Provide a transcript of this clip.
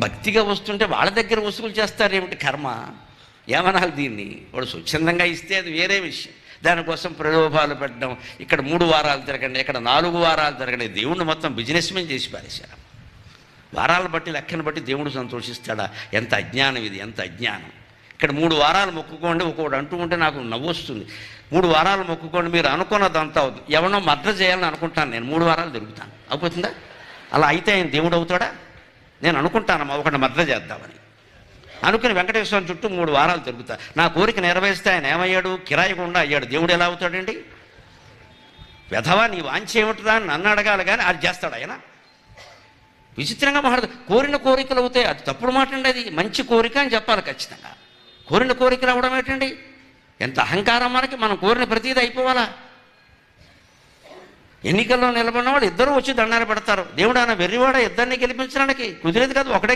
భక్తిగా వస్తుంటే వాళ్ళ దగ్గర వసూలు చేస్తారేమిటి కర్మ? ఏమనాలి దీన్ని? వాడు స్వచ్ఛందంగా ఇస్తే అది వేరే విషయం. దానికోసం ప్రలోభాలు పెట్టడం, ఇక్కడ 3 వారాలు తిరగండి, ఇక్కడ 4 వారాలు తిరగండి. దేవుణ్ణి మొత్తం బిజినెస్మెన్ చేసి పారేశారు. వారాలను బట్టి లెక్కను బట్టి దేవుడు సంతోషిస్తాడా? ఎంత అజ్ఞానం ఇది, ఎంత అజ్ఞానం. ఇక్కడ 3 వారాలు మొక్కుకోండి. ఒకడు అంటూ ఉంటే నాకు నవ్వు వస్తుంది. 3 వారాలు మొక్కుకోండి, మీరు అనుకున్నదంతా అవుతుంది. ఎవరినో మర్డర్ చేయాలని అనుకుంటాను నేను, 3 వారాలు దొరుకుతాను. అవుతుందా? అలా అయితే ఆయన దేవుడు అవుతాడా? నేను అనుకుంటానమ్మా ఒకటి మర్డర్ చేద్దామని అనుకుని వెంకటేశ్వరం చుట్టూ 3 వారాలు తిరుగుతా. నా కోరిక నెరవేరిస్తే ఆయన ఏమయ్యాడు? కిరాయి గుండా అయ్యాడు. దేవుడు ఎలా అవుతాడండి? వెధవా నీ వాంఛ ఏమిటిరా అని నన్ను అడగాలి కానీ అది చేస్తాడు ఆయన. విచిత్రంగా మాట్లాడు. కోరిన కోరికలు అవుతాయి, అది తప్పుడు మాట అండి. అది మంచి కోరిక అని చెప్పాలి ఖచ్చితంగా. కోరిన కోరికలు అవ్వడం ఏంటండి? ఎంత అహంకారం మనకి! మనం కోరిన ప్రతిదీ అయిపోవాలా? ఎన్నికల్లో నిలబడిన వాళ్ళు ఇద్దరు వచ్చి దండాలు పెడతారు. దేవుడు ఆయన వెర్రివాడ ఇద్దరిని గెలిపించడానికి కుదిరేది కాదు. ఒకటే